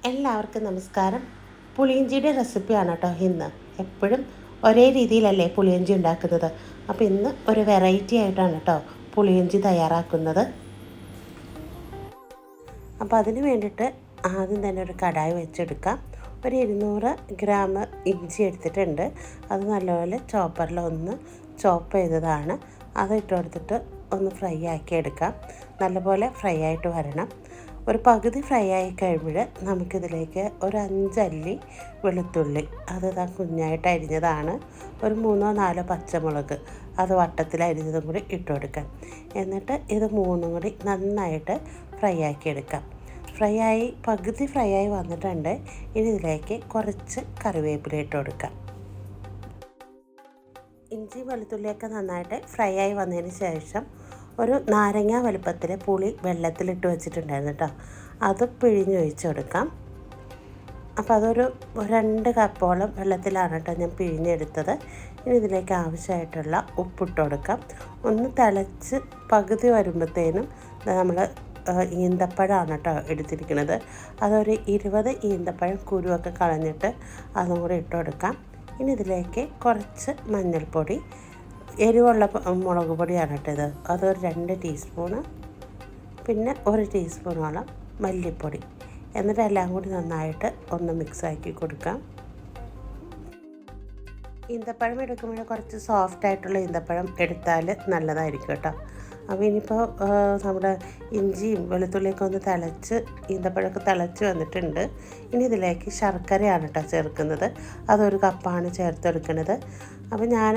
എല്ലാവർക്കും നമസ്കാരം. പുളിയിഞ്ചിയുടെ റെസിപ്പിയാണ് കേട്ടോ ഇന്ന്. എപ്പോഴും ഒരേ രീതിയിലല്ലേ പുളിയിഞ്ചി ഉണ്ടാക്കുന്നത്. അപ്പോൾ ഇന്ന് ഒരു വെറൈറ്റി ആയിട്ടാണ് കേട്ടോ പുളിയിഞ്ചി തയ്യാറാക്കുന്നത്. അപ്പോൾ അതിന് വേണ്ടിയിട്ട് ആദ്യം തന്നെ ഒരു കടായി വെച്ചെടുക്കാം. ഒരു 200 ഗ്രാം ഇഞ്ചി എടുത്തിട്ടുണ്ട്. അത് നല്ലപോലെ ചോപ്പറിൽ ഒന്ന് ചോപ്പ് ചെയ്തതാണ്. അത് ഇട്ട് കൊടുത്തിട്ട് ഒന്ന് ഫ്രൈ ആക്കി എടുക്കാം. നല്ലപോലെ ഫ്രൈ ആയിട്ട് വരണം. ഒരു പകുതി ഫ്രൈ ആയി കഴിയുമ്പോൾ നമുക്കിതിലേക്ക് ഒരു 5 അല്ലി വെളുത്തുള്ളി, അത് കുഞ്ഞായിട്ട് അരിഞ്ഞതാണ്, ഒരു 3-4 പച്ചമുളക്, അത് വട്ടത്തിൽ അരിഞ്ഞതും കൂടി ഇട്ട് കൊടുക്കാം. എന്നിട്ട് ഇത് മൂന്നും കൂടി നന്നായിട്ട് ഫ്രൈ ആക്കി എടുക്കാം. പകുതി ഫ്രൈ ആയി വന്നിട്ടുണ്ട്. ഇനി ഇതിലേക്ക് കുറച്ച് കറിവേപ്പില ഇട്ട് കൊടുക്കാം. ഇഞ്ചി വെളുത്തുള്ളിയൊക്കെ നന്നായിട്ട് ഫ്രൈ ആയി വന്നതിന് ശേഷം ഒരു നാരങ്ങ വലുപ്പത്തിൽ പുളി വെള്ളത്തിലിട്ട് വെച്ചിട്ടുണ്ടായിരുന്നു കേട്ടോ. അത് പിഴിഞ്ഞൊഴിച്ച് കൊടുക്കാം. അപ്പോൾ അതൊരു 2 കപ്പോളം വെള്ളത്തിലാണ് കേട്ടോ ഞാൻ പിഴിഞ്ഞെടുത്തത്. ഇനി ഇതിലേക്ക് ആവശ്യമായിട്ടുള്ള ഉപ്പിട്ട് കൊടുക്കാം. ഒന്ന് തിളച്ച് പകുതി വരുമ്പോഴത്തേനും നമ്മൾ ഈന്തപ്പഴമാണ് കേട്ടോ എടുത്തിരിക്കുന്നത്. അതൊരു 20 ഈന്തപ്പഴം കുരുവൊക്കെ കളഞ്ഞിട്ട് അതും കൂടി ഇട്ട് കൊടുക്കാം. ഇനി ഇതിലേക്ക് കുറച്ച് മഞ്ഞൾപ്പൊടി, എരിവുള്ള മുളക് പൊടിയാണ് ഇട്ടത്, അതൊരു 2 ടീസ്പൂണ്, പിന്നെ 1 ടീസ്പൂണോളം മല്ലിപ്പൊടി. എന്നിട്ട് എല്ലാം കൂടി നന്നായിട്ട് ഒന്ന് മിക്സാക്കി കൊടുക്കാം. ഈന്തപ്പഴം എടുക്കുമ്പോൾ കുറച്ച് സോഫ്റ്റായിട്ടുള്ള ഈന്തപ്പഴം എടുത്താൽ നല്ലതായിരിക്കും കേട്ടോ. അപ്പോൾ ഇനിയിപ്പോൾ നമ്മുടെ ഇഞ്ചിയും വെളുത്തുള്ളിയൊക്കെ ഒന്ന് ഈന്തപ്പഴമൊക്കെ തിളച്ച് വന്നിട്ടുണ്ട്. ഇനി ഇതിലേക്ക് ശർക്കരയാണ് കേട്ടോ ചേർക്കുന്നത്. അതൊരു കപ്പാണ് ചേർത്തെടുക്കുന്നത്. അപ്പോൾ ഞാൻ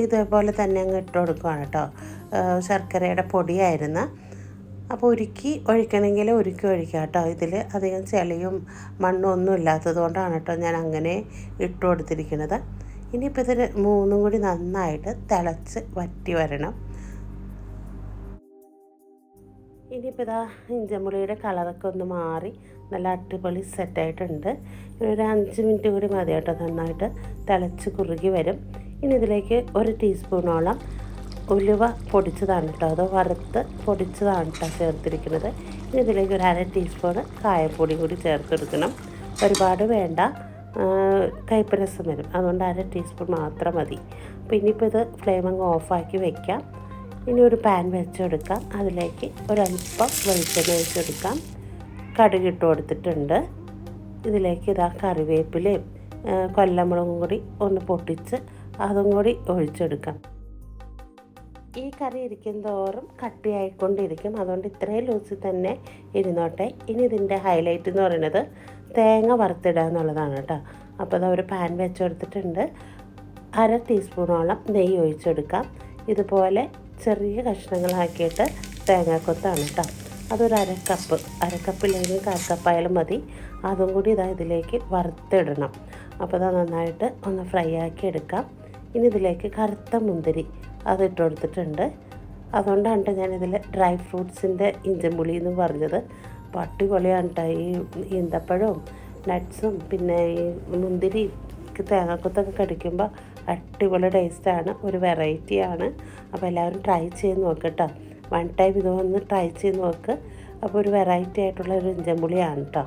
ഇതേപോലെ തന്നെ അങ്ങ് ഇട്ട് കൊടുക്കുകയാണ് കേട്ടോ. ശർക്കരയുടെ പൊടിയായിരുന്നു. അപ്പോൾ ഉരുക്കി ഒഴിക്കണമെങ്കിൽ ഉരുക്കി ഒഴിക്കാം കേട്ടോ. ഇതിൽ അധികം ചെളിയും മണ്ണും ഒന്നും ഇല്ലാത്തത് കൊണ്ടാണ് കേട്ടോ ഞാൻ അങ്ങനെ ഇട്ട് കൊടുത്തിരിക്കുന്നത്. ഇനിയിപ്പോൾ ഇതിൽ മൂന്നും കൂടി നന്നായിട്ട് തിളച്ച് വറ്റി വരണം. ഇനിയിപ്പോൾ ഇതാ ഇഞ്ചമ്പുളിയുടെ കളറൊക്കെ ഒന്ന് മാറി നല്ല അടിപൊളി സെറ്റായിട്ടുണ്ട്. ഒരു 5 മിനിറ്റ് കൂടി മതി കേട്ടോ. നന്നായിട്ട് തിളച്ച് കുറുകി വരും. ഇനി ഇതിലേക്ക് 1 ടീസ്പൂണോളം ഉലുവ പൊടിച്ചതാണ് കേട്ടോ, അത് വറുത്ത് പൊടിച്ചതാണ് കേട്ടോ ചേർത്തിരിക്കുന്നത്. ഇനി ഇതിലേക്ക് ഒരു 1/2 ടീസ്പൂൺ കായപ്പൊടി കൂടി ചേർത്തെടുക്കണം. ഒരുപാട് വേണ്ട, കയ്പ്പ് രസം വരും, അതുകൊണ്ട് 1/2 ടീസ്പൂൺ മാത്രം മതി. അപ്പോൾ ഇനിയിപ്പോൾ ഇത് ഫ്ലെയിം അങ്ങ് ഓഫാക്കി വയ്ക്കാം. ഇനി ഒരു പാൻ വെച്ചെടുക്കാം. അതിലേക്ക് ഒരല്പം വെളിച്ചെണ്ണ ഒഴിച്ചെടുക്കാം. കടുകിട്ട് കൊടുത്തിട്ടുണ്ട്. ഇതിലേക്ക് കറിവേപ്പിലയും കൊല്ലമുളകും കൂടി ഒന്ന് പൊട്ടിച്ച് അതും കൂടി ഒഴിച്ചെടുക്കാം. ഈ കറി ഇരിക്കും തോറും കട്ടിയായിക്കൊണ്ടിരിക്കും, അതുകൊണ്ട് ഇത്രയും ലൂസിൽ തന്നെ ഇരുന്നോട്ടെ. ഇനി ഇതിൻ്റെ ഹൈലൈറ്റ് എന്ന് പറയുന്നത് തേങ്ങ വറുത്തിടുക എന്നുള്ളതാണ് കേട്ടോ. അപ്പോൾ അത് ഒരു പാൻ വെച്ചെടുത്തിട്ടുണ്ട്. 1/2 ടീസ്പൂണോളം നെയ്യ് ഒഴിച്ചെടുക്കാം. ഇതുപോലെ ചെറിയ കഷ്ണങ്ങളാക്കിയിട്ട് തേങ്ങാക്കൊത്താണ് കേട്ടോ. അതൊരു അരക്കപ്പില്ലെങ്കിൽ 1/4 കപ്പായാലും മതി. അതും കൂടി ഇതിലേക്ക് വറുത്തിടണം. അപ്പോൾ അത് നന്നായിട്ട് ഒന്ന് ഫ്രൈ ആക്കി എടുക്കാം. ഇനി ഇതിലേക്ക് കറുത്ത മുന്തിരി അതിട്ട് കൊടുത്തിട്ടുണ്ട്. അതുകൊണ്ടാണ് ഞാനിതിൽ ഡ്രൈ ഫ്രൂട്ട്സിൻ്റെ ഇഞ്ചമ്പുളി എന്ന് പറഞ്ഞത്. അപ്പോൾ അടിപൊളിയാണ് കേട്ടോ. ഈ ഈന്തപ്പഴവും നട്ട്സും പിന്നെ ഈ മുന്തിരി തേങ്ങാക്കൊത്തൊക്കെ കടിക്കുമ്പോൾ അടിപൊളി ടേസ്റ്റാണ്, ഒരു വെറൈറ്റിയാണ്. അപ്പോൾ എല്ലാവരും ട്രൈ ചെയ്ത് നോക്കട്ടോ. 1 ടൈം ഇതൊന്ന് ട്രൈ ചെയ്ത് നോക്ക്. അപ്പോൾ ഒരു വെറൈറ്റി ആയിട്ടുള്ള ഒരു ഇഞ്ചമ്പുളിയാണ് കേട്ടോ.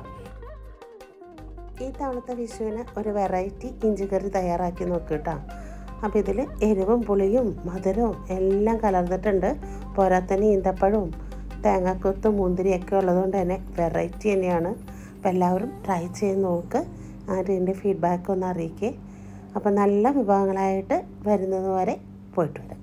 ഈ തവണത്തെ വിഷുവിന് ഒരു വെറൈറ്റി ഇഞ്ചിക്കറി തയ്യാറാക്കി നോക്ക് കേട്ടോ. അപ്പോൾ ഇതിൽ എരിവും പുളിയും മധുരവും എല്ലാം കലർന്നിട്ടുണ്ട്. പോരാത്തന്നെ ഈന്തപ്പഴവും തേങ്ങാക്കൊത്തും മുന്തിരിയൊക്കെ ഉള്ളതുകൊണ്ട് തന്നെ വെറൈറ്റി തന്നെയാണ്. അപ്പോൾ എല്ലാവരും ട്രൈ ചെയ്ത് നോക്ക്. അതിൻ്റെ ഫീഡ്ബാക്ക് ഒന്ന് അറിയിക്കേ. അപ്പോൾ നല്ല വിഭവങ്ങളായിട്ട് വരുന്നത് വരെ പോയിട്ട് വരാം.